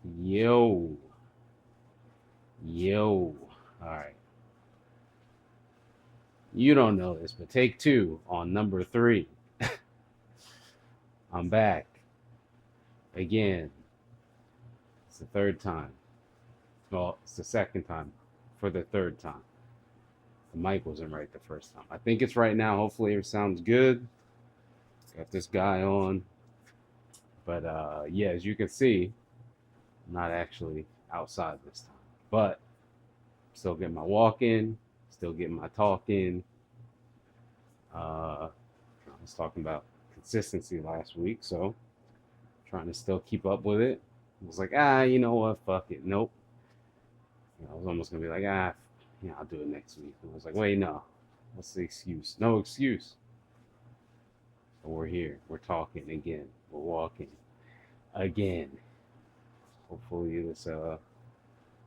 Yo, yo. All right. You don't know this, but take two on number three. I'm back again. It's the third time. Well, it's the second time for the third time. The mic wasn't right the first time. I think it's right now. Hopefully, it sounds good. Got this guy on. But yeah, as you can see, I'm not actually outside this time. But still getting my walk in, still getting my talk in. I was talking about consistency last week, so trying to still keep up with it. I was like, you know what, fuck it, nope. I was almost gonna be like, I'll do it next week. And I was like, wait, no, what's the excuse? No excuse. So we're here, we're talking again, we're walking again. Hopefully this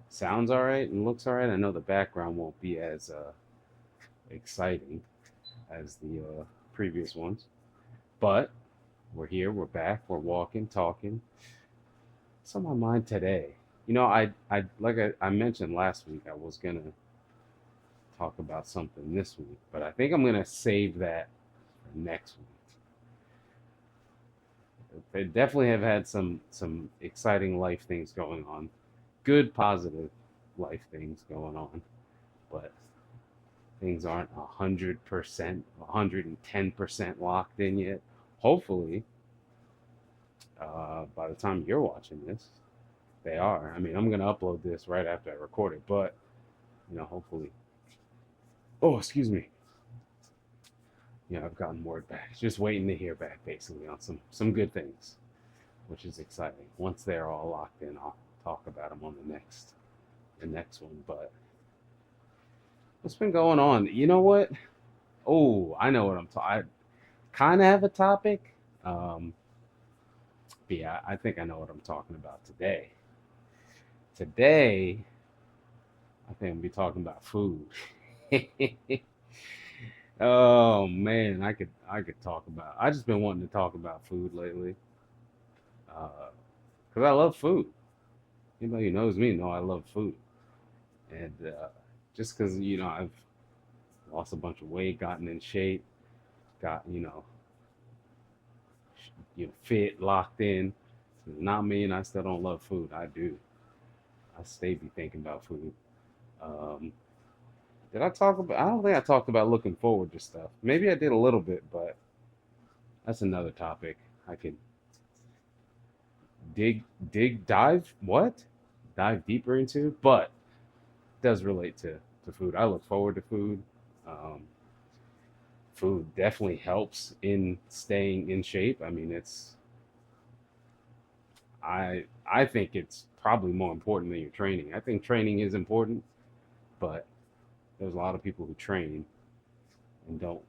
sounds all right and looks all right. I know the background won't be as exciting as the previous ones, but we're here, we're back, we're walking, talking. What's on my mind today? I mentioned last week, I was gonna talk about something this week, but I think I'm gonna save that for next week. They definitely have had some exciting life things going on, good positive life things going on, but things aren't 100%, 110% locked in yet. Hopefully, by the time you're watching this, they are. I mean, I'm gonna upload this right after I record it, but hopefully. Oh, excuse me. I've gotten word back. Just waiting to hear back, basically, on some good things, which is exciting. Once they're all locked in, I'll talk about them on the next one. But what's been going on? You know what? Oh, I know what I'm talking. I kind of have a topic. Um, but yeah, I think I know what I'm talking about today. Today, I think I'm gonna be talking about food. Oh man, I could talk about. I just been wanting to talk about food lately, because I love food. Anybody who knows me know I love food, and just because I've lost a bunch of weight, gotten in shape, got fit, locked in. Does not mean I still don't love food. I do. I stay be thinking about food. Um, did I talk about? I don't think I talked about looking forward to stuff. Maybe I did a little bit, but that's another topic. I could dive what? Dive deeper into, but it does relate to food. I look forward to food. Um, Food definitely helps in staying in shape. I mean, I think it's probably more important than your training. I think training is important, but there's a lot of people who train and don't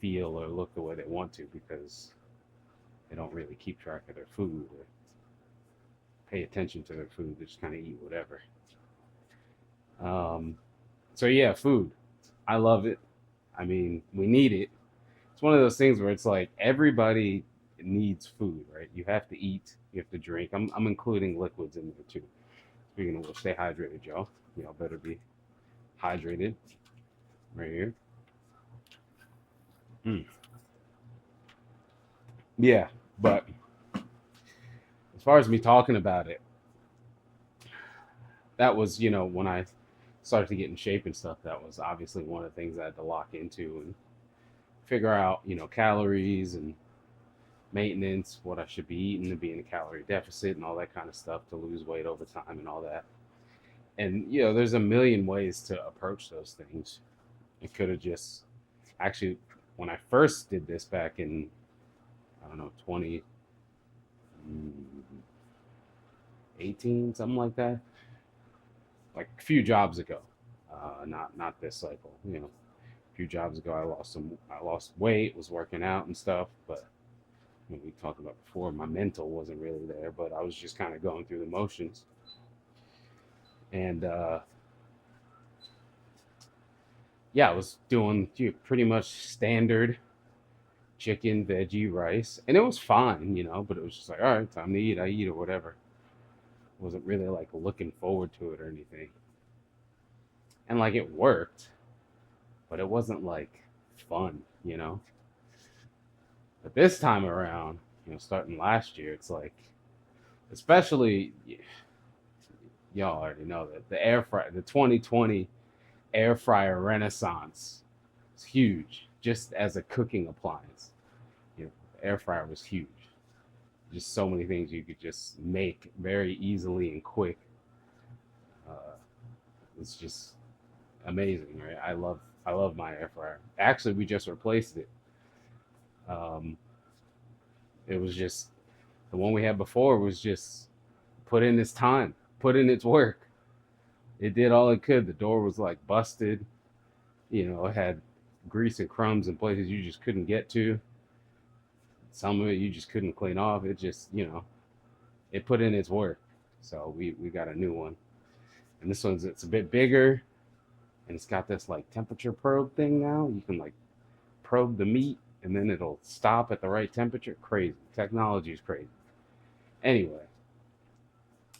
feel or look the way they want to because they don't really keep track of their food or pay attention to their food. They just kind of eat whatever. Um, so yeah, food. I love it. I mean, we need it. It's one of those things where it's like everybody needs food, right? You have to eat, you have to drink. I'm including liquids in there too. Speaking of which, stay hydrated, y'all. Y'all better be hydrated right here. Mm. Yeah, but as far as me talking about it, that was, when I started to get in shape and stuff, that was obviously one of the things I had to lock into and figure out, calories and maintenance, what I should be eating to be in a calorie deficit and all that kind of stuff to lose weight over time and all that. And there's a million ways to approach those things. It could have just actually, when I first did this back in, I don't know, 2018, something like that, like a few jobs ago, not this cycle. A few jobs ago, I lost weight, was working out and stuff, but we talked about before, my mental wasn't really there, but I was just kind of going through the motions. And yeah, I was doing pretty much standard chicken, veggie, rice, and it was fine, but it was just like, all right, time to eat. I eat or whatever. Wasn't really like looking forward to it or anything. And like it worked, but it wasn't like fun, you know? But this time around, starting last year, it's like, especially y'all already know that the air fryer, the 2020 air fryer renaissance is huge just as a cooking appliance. The air fryer was huge. Just so many things you could just make very easily and quick. Uh, it's just amazing, right? I love my air fryer. Actually, we just replaced it. Um, it was just the one we had before was just put in its time, put in its work. It did all it could. The door was like busted. It had grease and crumbs in places you just couldn't get to. Some of it you just couldn't clean off. It just, it put in its work. So we got a new one. And this one's it's a bit bigger and it's got this like temperature probe thing now. You can like probe the meat and then it'll stop at the right temperature. Crazy. Technology is crazy. Anyway,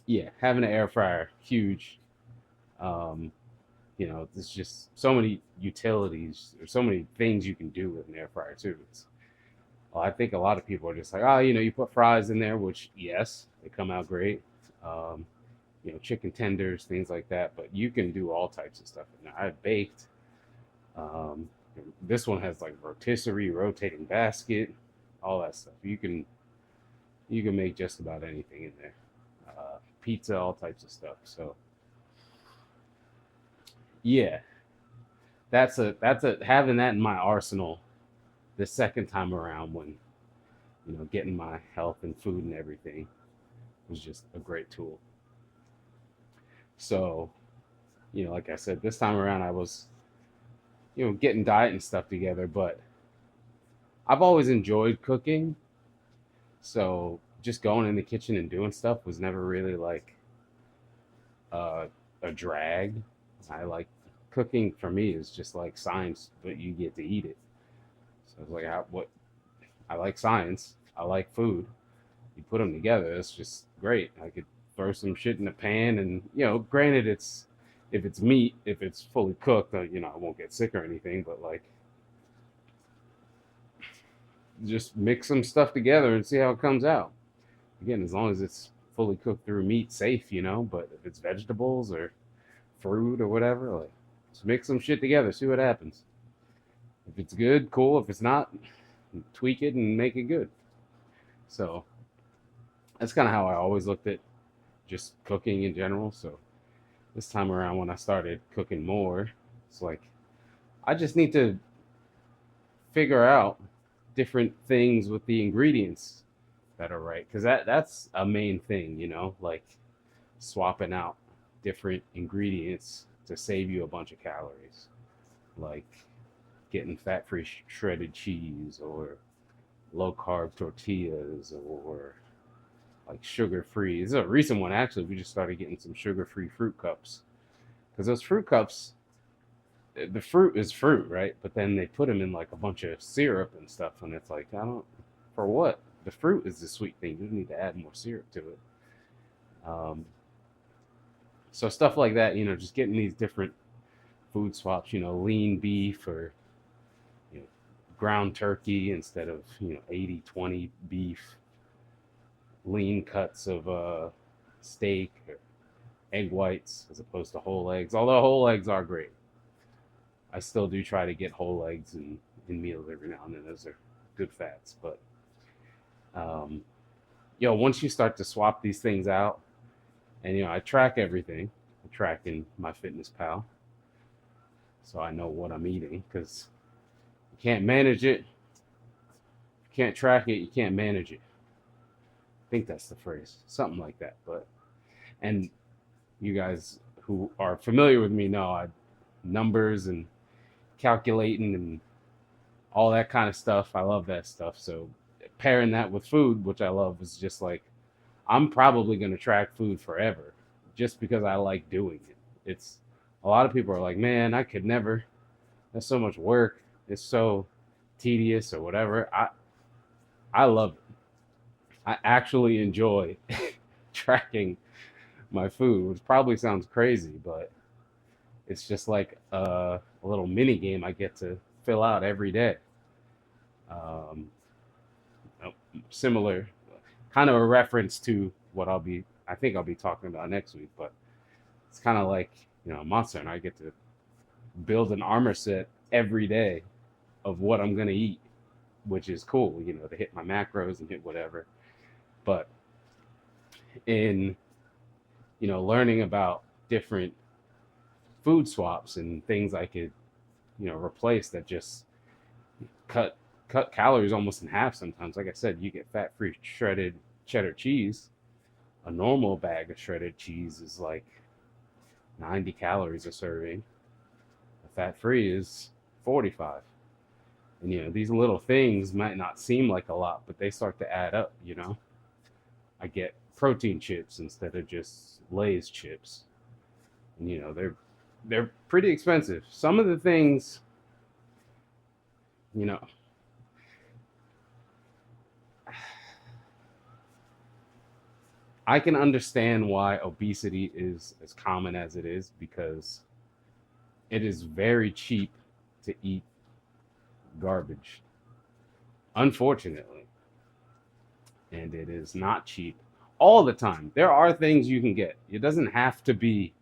yeah, having an air fryer, huge. Um, there's just so many utilities or so many things you can do with an air fryer too. Well, I think a lot of people are just like, oh, you put fries in there, which yes, they come out great. Um, chicken tenders, things like that. But you can do all types of stuff in there. I've baked. Um, this one has like rotisserie, rotating basket, all that stuff. You can make just about anything in there. Pizza, all types of stuff. So yeah, that's a having that in my arsenal the second time around when getting my health and food and everything was just a great tool. So like I said, this time around I was getting diet and stuff together, but I've always enjoyed cooking, so just going in the kitchen and doing stuff was never really like uh, a drag. I like cooking for me is just like science, but you get to eat it. So it's like what I like science. I like food. You put them together, it's just great. I could throw some shit in the pan, and granted, it's if it's meat, if it's fully cooked, I won't get sick or anything. But like, just mix some stuff together and see how it comes out. Again, as long as it's fully cooked through meat, safe, But if it's vegetables or fruit or whatever, like, just mix some shit together, see what happens. If it's good, cool. If it's not, tweak it and make it good. So that's kind of how I always looked at just cooking in general. So this time around, when I started cooking more, it's like I just need to figure out different things with the ingredients that are right, because that's a main thing, like swapping out different ingredients to save you a bunch of calories, like getting fat-free shredded cheese or low carb tortillas or like sugar free. This is a recent one actually. We just started getting some sugar free fruit cups because those fruit cups, the fruit is fruit, right? But then they put them in like a bunch of syrup and stuff, and it's like I don't for what? The fruit is the sweet thing. You don't need to add more syrup to it. Um, so stuff like that, just getting these different food swaps. Lean beef or you know, ground turkey instead of 80-20 beef, lean cuts of steak or egg whites as opposed to whole eggs. Although whole eggs are great, I still do try to get whole eggs in meals every now and then. Those are good fats. But um, once you start to swap these things out, and I track everything. I track in my Fitness Pal, so I know what I'm eating because you can't manage it. You can't track it. You can't manage it. I think that's the phrase, something like that. But and you guys who are familiar with me know numbers and calculating and all that kind of stuff. I love that stuff. So pairing that with food, which I love, is just like I'm probably going to track food forever just because I like doing it. It's a lot of people are like, man, I could never. That's so much work. It's so tedious or whatever. I love it. I actually enjoy tracking my food, which probably sounds crazy, but it's just like a little mini game I get to fill out every day. Um, Similar, kind of a reference to what I think I'll be talking about next week, but it's kind of like, Monster, and I get to build an armor set every day of what I'm gonna eat, which is cool, to hit my macros and hit whatever. But in learning about different food swaps and things I could replace that just cut cut calories almost in half sometimes. Like I said, you get fat free shredded cheddar cheese. A normal bag of shredded cheese is like 90 calories a serving. A fat free is 45. And these little things might not seem like a lot, but they start to add up. I get protein chips instead of just Lay's chips. And they're pretty expensive. Some of the things, you know, I can understand why obesity is as common as it is because it is very cheap to eat garbage, unfortunately. And it is not cheap all the time. There are things you can get. It doesn't have to be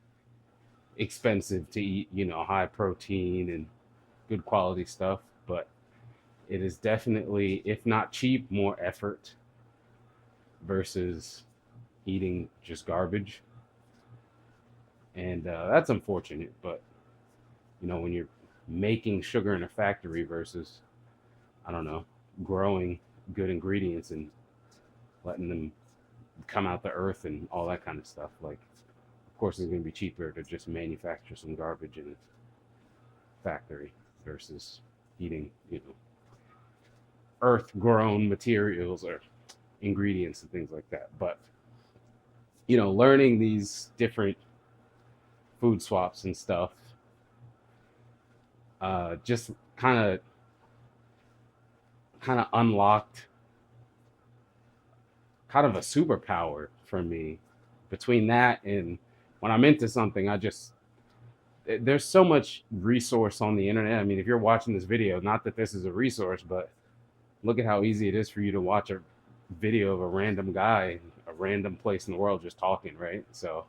expensive to eat, high protein and good quality stuff, but it is definitely, if not cheap, more effort versus eating just garbage. And that's unfortunate, but when you're making sugar in a factory versus, I don't know, growing good ingredients and letting them come out the earth and all that kind of stuff, like, of course, it's going to be cheaper to just manufacture some garbage in a factory versus eating, earth grown materials or ingredients and things like that. But, learning these different food swaps and stuff just kind of unlocked kind of a superpower for me. Between that and when I'm into something, there's so much resource on the internet. I mean, if you're watching this video, not that this is a resource, but look at how easy it is for you to watch a video of a random guy in a random place in the world just talking, right? So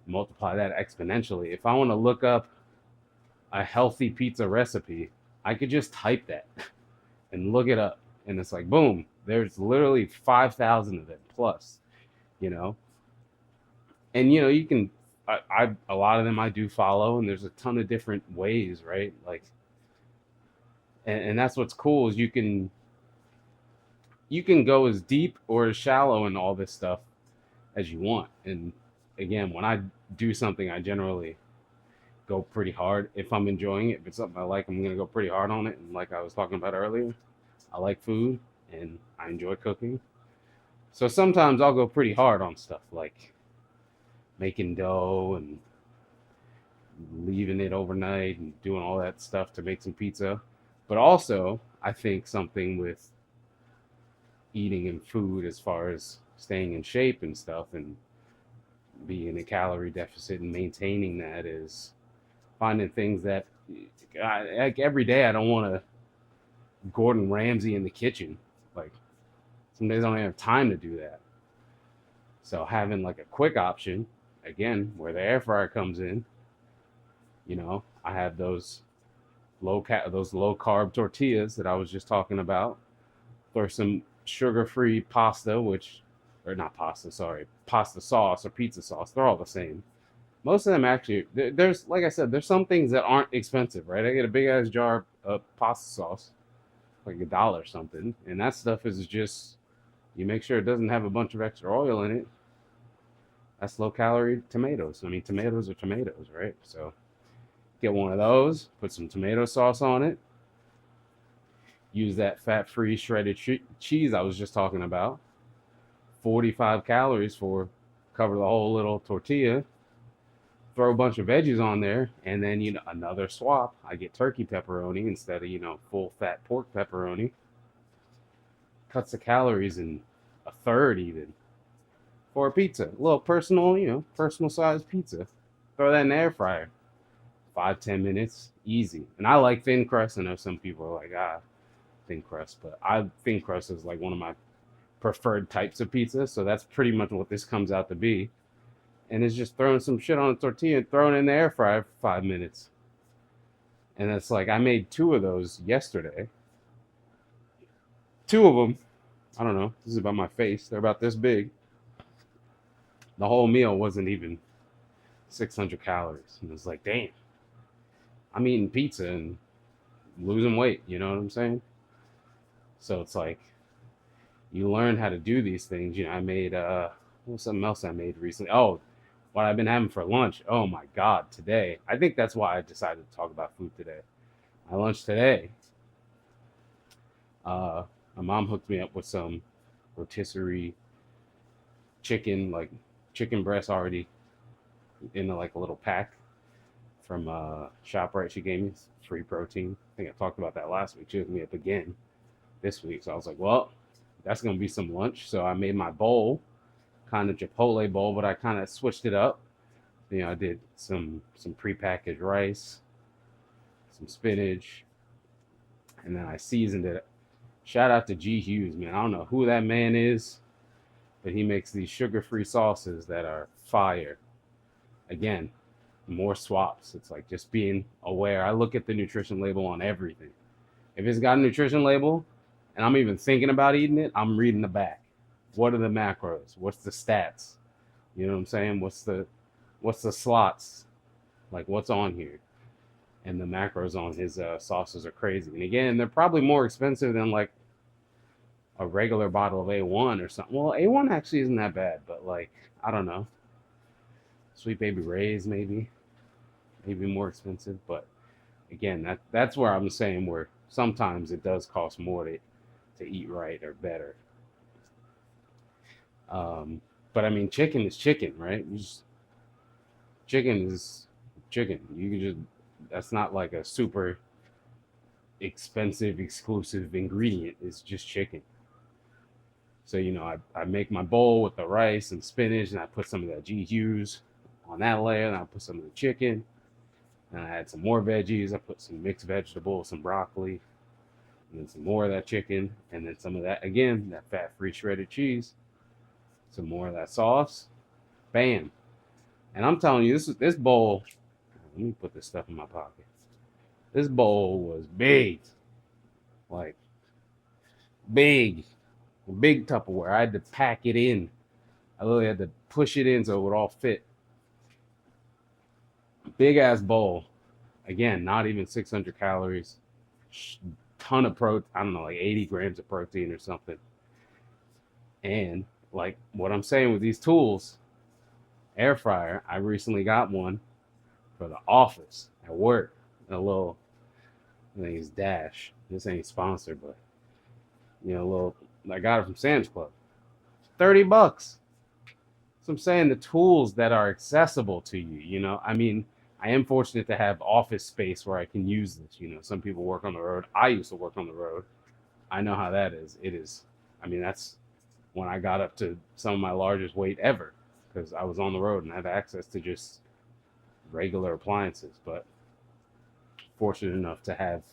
multiply that exponentially. If I want to look up a healthy pizza recipe, I could just type that and look it up. And it's like, boom, there's literally 5,000 of it plus, you know? And, you can, a lot of them I do follow, and there's a ton of different ways, right? Like, and that's what's cool is you can go as deep or as shallow in all this stuff as you want. And again, when I do something, I generally go pretty hard. If I'm enjoying it, if it's something I like, I'm gonna go pretty hard on it. And like I was talking about earlier, I like food and I enjoy cooking. So sometimes I'll go pretty hard on stuff like making dough and leaving it overnight and doing all that stuff to make some pizza. But also, I think something with eating and food as far as staying in shape and stuff and being in a calorie deficit and maintaining that is finding things that like every day I don't want to Gordon Ramsay in the kitchen. Like some days I don't have time to do that. So having like a quick option, again, where the air fryer comes in, I have those low carb tortillas that I was just talking about. Or some sugar free pasta, or not pasta, sorry, pasta sauce or pizza sauce. They're all the same. Most of them actually, there's, like I said, there's some things that aren't expensive, right? I get a big ass jar of pasta sauce, like $1 or something. And that stuff is just, you make sure it doesn't have a bunch of extra oil in it. That's low calorie tomatoes. I mean, tomatoes are tomatoes, right? So get one of those, put some tomato sauce on it, use that fat free shredded cheese I was just talking about. 45 calories for cover the whole little tortilla. Throw a bunch of veggies on there, and then another swap. I get turkey pepperoni instead of full fat pork pepperoni. Cuts the calories in a third even. for a pizza, a little personal, personal sized pizza. Throw that in the air fryer. 5-10 minutes, easy. And I like thin crust. I know some people are like, thin crust, but I thin crust is like one of my preferred types of pizza. So that's pretty much what this comes out to be. And it's just throwing some shit on a tortilla and throwing it in the air fryer for 5 minutes. And it's like I made two of those yesterday. Two of them, I don't know. This is about my face. They're about this big. The whole meal wasn't even 600 calories. And it's like, damn, I'm eating pizza and losing weight. You know what I'm saying? So it's like you learn how to do these things. I made what's something else I made recently? Oh, what I've been having for lunch. Oh my god, today. I think that's why I decided to talk about food today. My lunch today. My mom hooked me up with some rotisserie chicken, like chicken breast already in like a little pack from ShopRite. She gave me free protein. I think I talked about that last week. She hooked me up again this week. So I was like, well, that's gonna be some lunch. So I made my bowl, kind of Chipotle bowl, but I kind of switched it up. I did some prepackaged rice, some spinach, and then I seasoned it. Shout out to G Hughes, man. I don't know who that man is, but he makes these sugar-free sauces that are fire. Again, more swaps. It's like just being aware. I look at the nutrition label on everything. If it's got a nutrition label and I'm even thinking about eating it, I'm reading the back. What are the macros? What's the stats? You know what I'm saying? What's the slots? Like what's on here? And the macros on his sauces are crazy. And again, they're probably more expensive than like a regular bottle of A1 or something. Well, A1 actually isn't that bad, but like I don't know. Sweet Baby Ray's maybe more expensive, but again, that's where I'm saying where sometimes it does cost more to eat right or better. But I mean, chicken is chicken, right? Chicken is chicken. You can just that's not like a super expensive exclusive ingredient. It's just chicken. So I make my bowl with the rice and spinach, and I put some of that G Hughes on that layer, and I put some of the chicken, and I add some more veggies. I put some mixed vegetables, some broccoli, and then some more of that chicken, and then some of that again, that fat-free shredded cheese, some more of that sauce. Bam! And I'm telling you, this bowl. Let me put this stuff in my pocket. This bowl was big, like big, big Tupperware. I had to pack it in. I literally had to push it in so it would all fit. Big ass bowl. Again, not even 600 calories. Ton of protein. I don't know, like 80 grams of protein or something. And like what I'm saying with these tools, air fryer. I recently got one for the office at work. A little, I think it's Dash. This ain't sponsored, but a little. I got it from Sam's Club. $30. So I'm saying the tools that are accessible to you. I mean, I am fortunate to have office space where I can use this. Some people work on the road. I used to work on the road. I know how that is. It is. I mean, that's when I got up to some of my largest weight ever because I was on the road and I have access to just regular appliances. But fortunate enough to have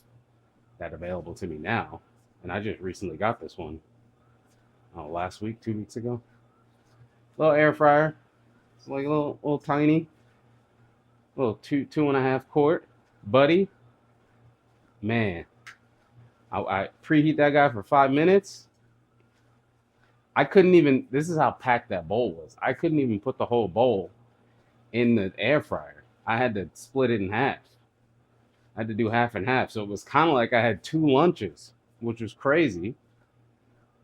that available to me now. And I just recently got this one last week, 2 weeks ago. Little air fryer. It's like a little tiny, little two and a half quart, buddy. Man, I preheat that guy for 5 minutes. I couldn't even. This is how packed that bowl was. I couldn't even put the whole bowl in the air fryer. I had to split it in half. I had to do half and half. So it was kind of like I had two lunches, which was crazy.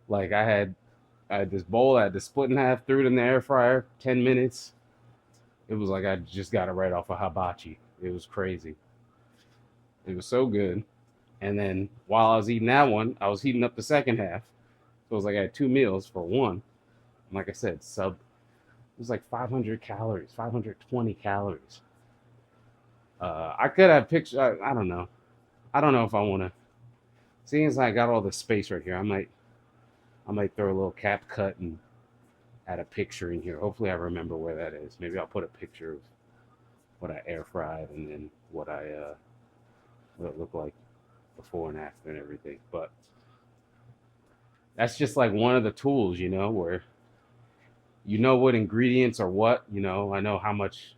Like I had this bowl, I had to split in half, threw it in the air fryer, 10 minutes. It was like I just got it right off of hibachi. It was crazy. It was so good. And then while I was eating that one, I was heating up the second half. So it was like I had two meals for one. And like I said, it was like 500 calories, 520 calories. I could have pictures. I don't know. I don't know if I want to. Seeing as I got all the space right here, I might throw a little cap cut and add a picture in here. Hopefully, I remember where that is. Maybe I'll put a picture of what I air fried and then what it looked like before and after and everything. But that's just like one of the tools, where you know what ingredients are what. I know how much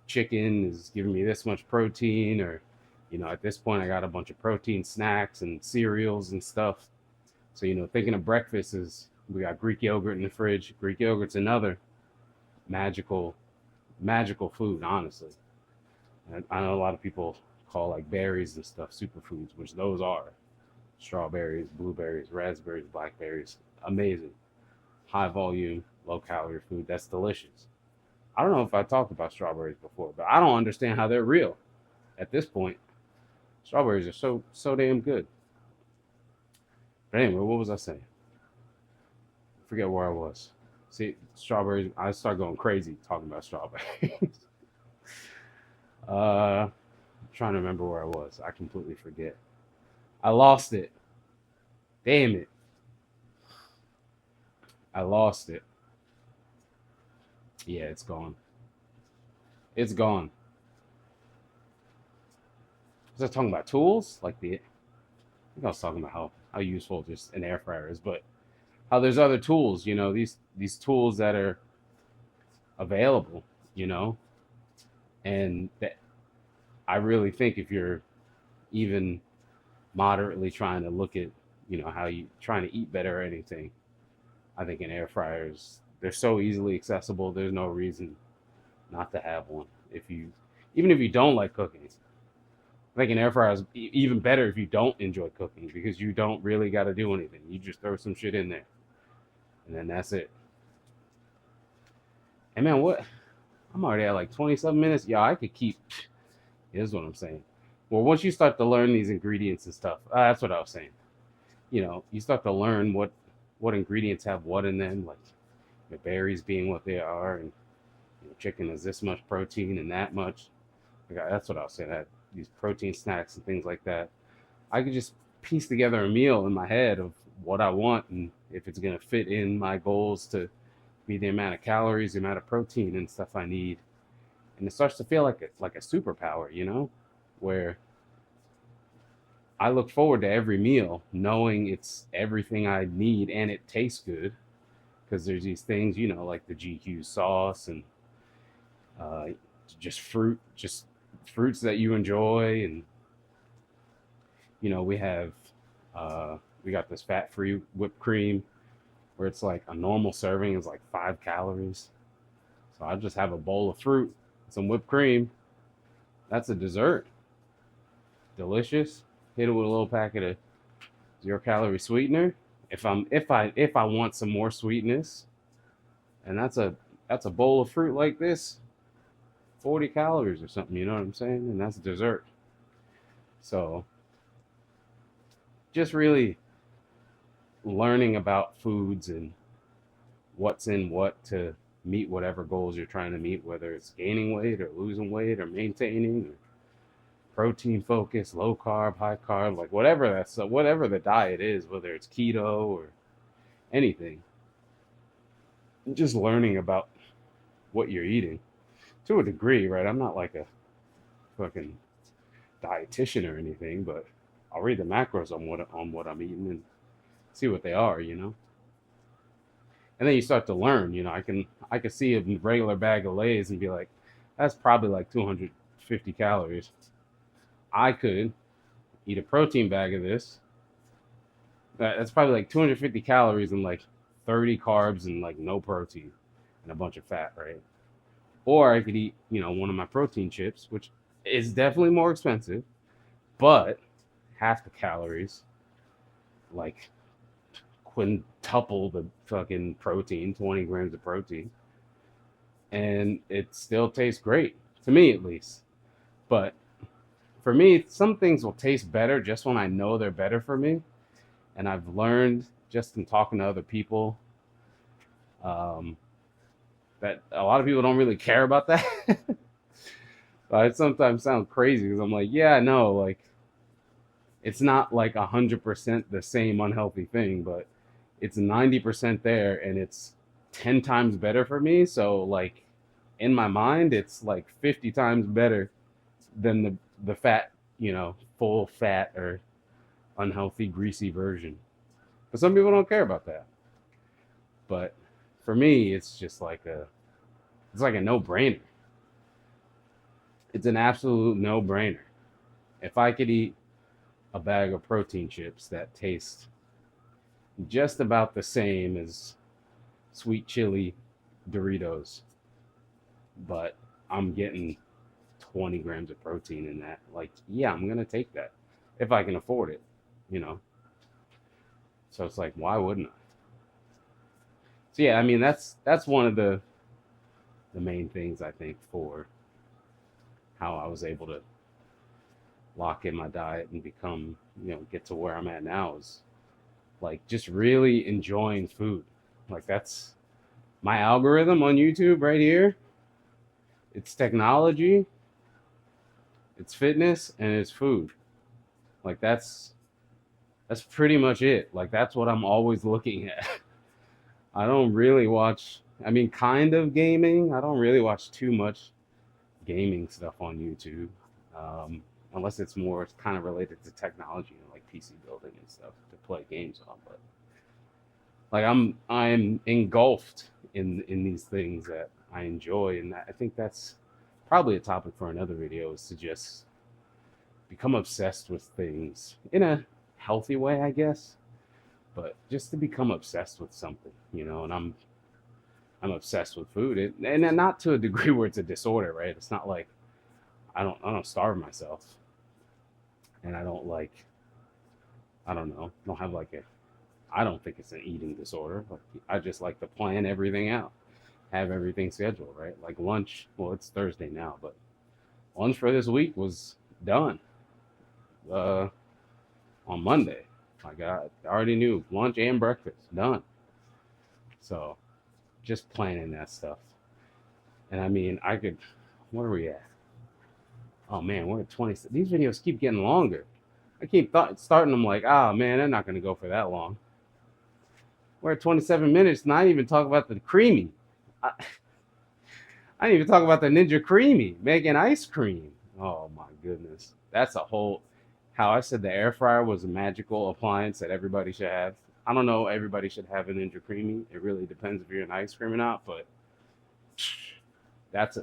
chicken is giving me this much protein, or at this point I got a bunch of protein snacks and cereals and stuff. So thinking of breakfast is we got Greek yogurt in the fridge. Greek yogurt's another magical magical food, honestly. And I know a lot of people call like berries and stuff superfoods, which those are. Strawberries, blueberries, raspberries, blackberries, amazing. High volume, low calorie food. That's delicious. I don't know if I talked about strawberries before, but I don't understand how they're real at this point. Strawberries are so damn good. But anyway, what was I saying? I forget where I was. See, strawberries. I start going crazy talking about strawberries. I'm trying to remember where I was. I completely forget. I lost it. Damn it. I lost it. Yeah, it's gone. It's gone. Was I talking about tools? I think I was talking about how useful just an air fryer is, but how there's other tools, these tools that are available, you know, and that I really think if you're even moderately trying to look at, how you trying to eat better or anything, I think an air fryers they're so easily accessible. There's no reason not to have one. Even if you don't like cooking, I think an air fryer is even better if you don't enjoy cooking because you don't really got to do anything. You just throw some shit in there, and then that's it. And man, what? I'm already at like 27 minutes. Yeah, I could keep. Here's what I'm saying. Well, once you start to learn these ingredients and stuff, that's what I was saying. You start to learn what ingredients have what in them, like the berries being what they are, and chicken is this much protein and that much. Like, that's what I was saying. These protein snacks and things like that. I could just piece together a meal in my head of what I want and if it's gonna fit in my goals to be the amount of calories, the amount of protein and stuff I need. And it starts to feel like a superpower, where I look forward to every meal knowing it's everything I need and it tastes good because there's these things, like the GQ sauce and uh, just fruits that you enjoy, and we have we got this fat-free whipped cream where it's like a normal serving is like 5 calories. So I just have a bowl of fruit, some whipped cream. That's a dessert. Delicious. Hit it with a little packet of 0 calorie sweetener. If I want some more sweetness, and that's a bowl of fruit like this, 40 calories or something, you know what I'm saying? And that's dessert. So just really learning about foods and what's in what to meet whatever goals you're trying to meet, whether it's gaining weight or losing weight or maintaining or protein focus, low carb, high carb, like whatever the diet is, whether it's keto or anything. Just learning about what you're eating to a degree, right? I'm not like a fucking dietitian or anything, but I'll read the macros on what I'm eating and see what they are, And then you start to learn, I can see a regular bag of Lay's and be like, that's probably like 250 calories. I could eat a protein bag of this. That's probably like 250 calories and like 30 carbs and like no protein and a bunch of fat, right? Or I could eat, one of my protein chips, which is definitely more expensive, but half the calories, like quintuple the fucking protein, 20 grams of protein, and it still tastes great, to me at least. But for me, some things will taste better just when I know they're better for me. And I've learned just in talking to other people um, that a lot of people don't really care about that. It sometimes sounds crazy because I'm like, yeah, no, like it's not like 100% the same unhealthy thing, but it's 90% there and it's 10 times better for me. So like in my mind, it's like 50 times better than the fat, full fat or unhealthy, greasy version. But some people don't care about that. But for me, it's like a no-brainer. It's an absolute no-brainer. If I could eat a bag of protein chips that taste just about the same as sweet chili Doritos, but I'm getting 20 grams of protein in that. Like, yeah, I'm gonna take that if I can afford it, you know. So it's like, why wouldn't I? So yeah, I mean that's one of the main things I think for how I was able to lock in my diet and become, get to where I'm at now is like just really enjoying food. Like that's my algorithm on YouTube right here. It's technology, it's fitness, and it's food. Like that's pretty much it. Like that's what I'm always looking at. I don't really watch. I mean, kind of gaming. I don't really watch too much gaming stuff on YouTube, unless it's more kind of related to technology and like PC building and stuff to play games on. But like I'm engulfed in these things that I enjoy, and I think that's probably a topic for another video is to just become obsessed with things in a healthy way, I guess, but just to become obsessed with something, and I'm obsessed with food, and not to a degree where it's a disorder, right? It's not like I don't starve myself, and I don't like I don't know, don't have like a I don't think it's an eating disorder. Like I just like to plan everything out, have everything scheduled, right? Like lunch, well, it's Thursday now, but lunch for this week was done uh, on Monday. Like I already knew lunch and breakfast done. So just planning that stuff. And I mean, I could. Where are we at? Oh man, we're at 20. These videos keep getting longer. I keep starting them like, oh man, they're not gonna go for that long. We're at 27 minutes, and I didn't even talk about the creamy. I didn't even talk about the Ninja Creamy making ice cream. Oh my goodness, that's a whole. How I said the air fryer was a magical appliance that everybody should have. I don't know. Everybody should have a Ninja Creamy. It really depends if you're an ice cream or not. But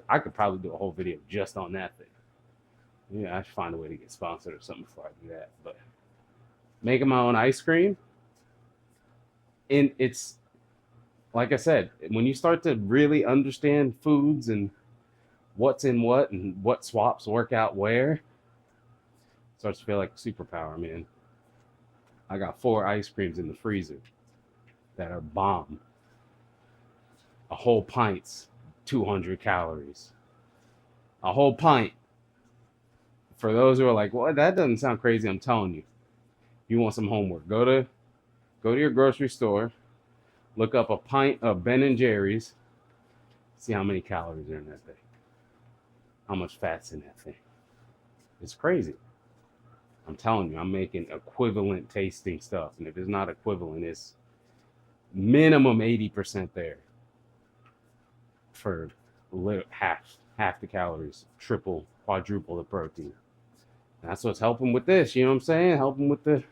I could probably do a whole video just on that thing. Yeah, I should find a way to get sponsored or something before I do that. But making my own ice cream, and it's like I said, when you start to really understand foods and what's in what and what swaps work out where, it starts to feel like a superpower, man. I got 4 ice creams in the freezer that are bomb. A whole pint's 200 calories. A whole pint. For those who are like, well, that doesn't sound crazy, I'm telling you. You want some homework. Go to your grocery store, look up a pint of Ben and Jerry's, see how many calories are in that thing. How much fat's in that thing. It's crazy. I'm telling you, I'm making equivalent tasting stuff. And if it's not equivalent, it's minimum 80% there for half the calories, triple, quadruple the protein. And that's what's helping with this, you know what I'm saying? Helping with the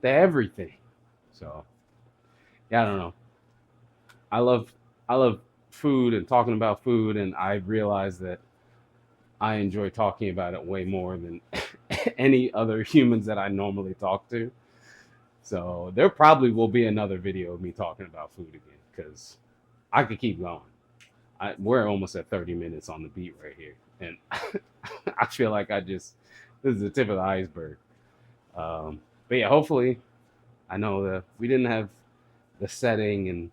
everything. So yeah, I don't know. I love food and talking about food, and I realize that I enjoy talking about it way more than any other humans that I normally talk to. So there probably will be another video of me talking about food again because I could keep going. We're almost at 30 minutes on the beat right here, and I feel like this is the tip of the iceberg. But yeah, hopefully, I know that we didn't have the setting and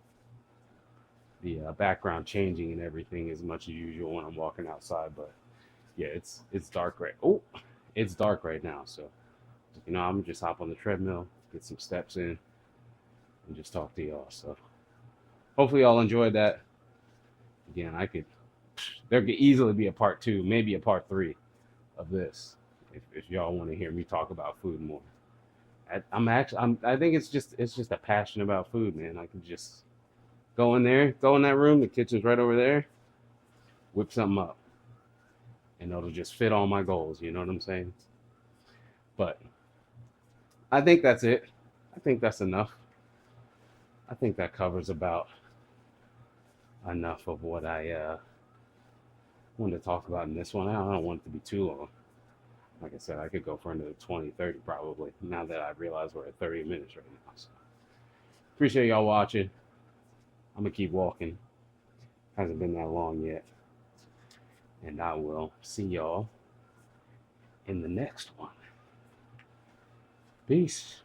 the background changing and everything as much as usual when I'm walking outside, but yeah, it's dark right. Oh, it's dark right now, so I'm gonna just hop on the treadmill, get some steps in, and just talk to y'all. So hopefully y'all enjoyed that. Again, there could easily be a part 2, maybe a part 3 of this if y'all want to hear me talk about food more. I think it's just a passion about food, man. I can just Go in there, go in that room. The kitchen's right over there. Whip something up, and it'll just fit all my goals. You know what I'm saying? But I think that's it. I think that's enough. I think that covers about enough of what I wanted to talk about in this one. I don't want it to be too long. Like I said, I could go for another 20, 30 probably, now that I realize we're at 30 minutes right now. So appreciate y'all watching. I'm going to keep walking. Hasn't been that long yet. And I will see y'all in the next one. Peace.